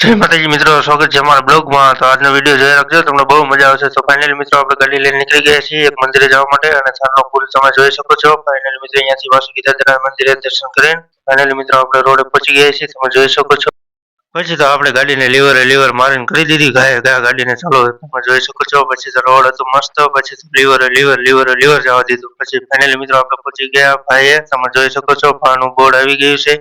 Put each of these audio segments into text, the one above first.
જય માતાજી મિત્રો, સ્વાગત છે અમારા બ્લોગમાં। તો આજનો વિડીયો જોઈ રાખજો, તમને બહુ મજા આવશે। તો ફાઇનલી મિત્રો આપણે ગાડી લઈને નીકળી ગયા છીએ એક મંદિરે જવા માટે અને સાંજનો પુલ તમે જોઈ શકો છો। ફાઇનલી મિત્રો અહીંયાથી વાસુકી દાદાના મંદિરે દર્શન કરીને ફાઇનલી મિત્રો આપણે રોડે પહોંચી ગયા છીએ, તમે જોઈ શકો છો। પછી તો આપણે ગાડીને લીવર મારીને કરી દીધી ગાડીને ચાલો, તમે જોઈ શકો છો। પછી તો રોડ હતો મસ્ત, પછી તો લીવર જવા દીધું। પછી ફાઇનલી મિત્રો આપણે પહોંચી ગયા ભાઈએ, તમે જોઈ શકો છો ભાનું બોર્ડ આવી ગયું છે।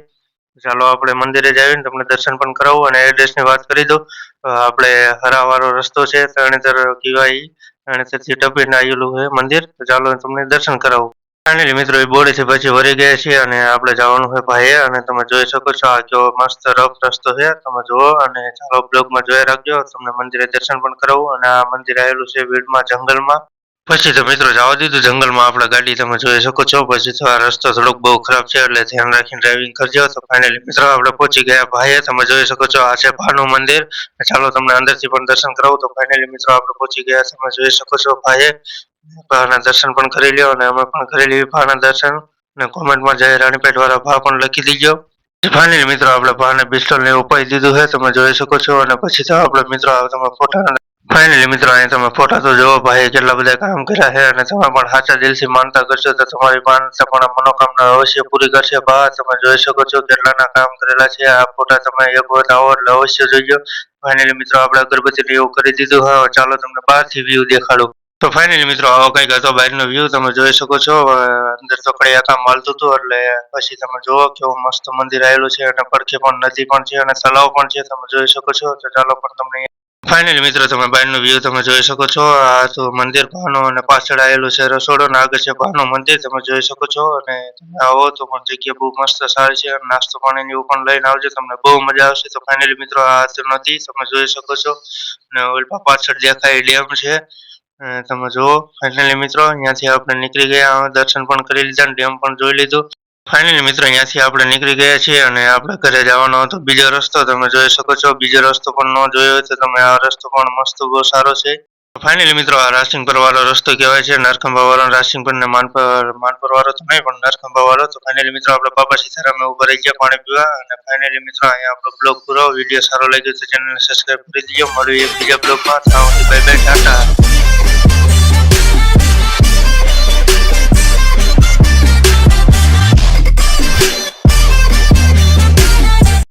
ચાલો આપણે મંદિરે જઈને તમને દર્શન પણ કરાવું અને એડ્રેસની વાત કરી દઉં તો આપણે હરાવાળો રસ્તો છે તરણેતર કહેવાય, તરણેતરથી ટપીને આવેલું છે મંદિર। તો ચાલો તમને દર્શન કરાવું। ફાઇનલી મિત્રો એ બોર્ડથી પછી વળી ગયા છીએ અને આપણે જવાનું છે ભાઈએ, અને તમે જોઈ શકો છો આ કેવો મસ્ત રફ રસ્તો છે, તમે જુઓ અને ચાલો બ્લોગમાં જોઈ રાખજો, તમને મંદિરે દર્શન પણ કરાવું। અને આ મંદિર આવેલું છે વીડમાં જંગલમાં। પછી તો મિત્રો જવા દીધું જંગલમાં આપણે ગાડી, તમે જોઈ શકો છો। પછી તો આ રસ્તો થોડોક બહુ ખરાબ છે એટલે ધ્યાન રાખીને ડ્રાઇવિંગ કરજો। તો ફાઇનલી મિત્રો આપણે પહોંચી ગયા ભાઈએ, તમે જોઈ શકો છો આ છે ભાનું મંદિર। ચાલો તમને અંદરથી પણ દર્શન કરાવું। તો ફાઇનલી મિત્રો આપણે પહોંચી ગયા, તમે જોઈ શકો છો ભાઈએ, ભાના દર્શન પણ કરી લ્યો અને અમે પણ કરી લઈએ ભાના દર્શન, અને કોમેન્ટમાં જય રાણીપેટ વાળા ભા પણ લખી દીજો। ફાઇનલી મિત્રો આપણે ભાને પિસ્તોલ ને ઉપાડી દીધું છે, તમે જોઈ શકો છો। અને પછી તો આપણે મિત્રો તમે ફોટા ફાઇનલી મિત્રો અહીં તમે ફોટા તો જોવો ભાઈ કેટલા બધા કામ કર્યા છે, અને તમે પણ સાચા દિલથી માનતા કરશો તો તમારી માનતા પણ મનોકામના અવશ્ય પૂરી કરશે ભા। તમે જોઈ શકો છો કેટલાના કામ કરેલા છે, આ ફોટા તમે એક વખત આવો એટલે અવશ્ય જોઈજો। ફાઇનલી મિત્રો આપણે અગરબત્તી એવું કરી દીધું હવે, ચાલો તમને બહારથી વ્યૂ દેખાડું। તો ફાઇનલી મિત્રો આવો કંઈક હતો બહારનો વ્યૂ, તમે જોઈ શકો છો। અંદર તો કડિયા કામ હાલતું હતું એટલે પછી તમે જુઓ કેવું મસ્ત મંદિર આવેલું છે, અને પડખે પણ નદી પણ છે અને તલાવ પણ છે, તમે જોઈ શકો છો। તો ચાલો પણ તમને ફાઇનલી મિત્રો તમે બહારનો વ્યૂ તમે જોઈ શકો છો। આ તો મંદિર ભાનું અને પાછળ આવેલું છે રસોડો અને આગળ છે ભાનું મંદિર, તમે જોઈ શકો છો। અને તમે આવો તો પણ જગ્યા બહુ મસ્ત સારી છે, અને નાસ્તો પાણી એવું પણ લઈને આવજો, તમને બહુ મજા આવશે। તો ફાઇનલી મિત્રો આ તો નદી તમે જોઈ શકો છો, અને ઓલા પાછળ દેખાય ડેમ છે, તમે જુઓ। ફાઇનલી મિત્રો અહીંયાથી આપણે નીકળી ગયા, દર્શન પણ કરી લીધા અને ડેમ પણ જોઈ લીધું। ફાઇનલી મિત્રો અહીંયાથી આપણે નીકળી ગયા છીએ અને આપણે ઘરે જવાનો હતો બીજો રસ્તો, તમે જોઈ શકો છો। બીજો રસ્તો પણ ન જોયો હોય તો તમે આ રસ્તો પણ મસ્ત બહુ સારો છે। ફાઇનલી મિત્રો આ રાસિંગપર વાળો રસ્તો કહેવાય છે, નરખંભા વાળો રાસિંગપર ને માનપર વાળો તો નહીં પણ નરખંભા વાળો। તો ફાઇનલી મિત્રો આપણે બાબા સીતારામ ઉભા રહી ગયા પાણી પીવા, અને ફાઇનલી મિત્રો અહીંયા આપણો બ્લોગ પૂરો, વિડીયો સારો લાગ્યો તો ચેનલને સબસ્ક્રાઈબ કરી દીજો। મળ્યું એક બીજા બ્લોગમાં, બાય બાય, ટાટા।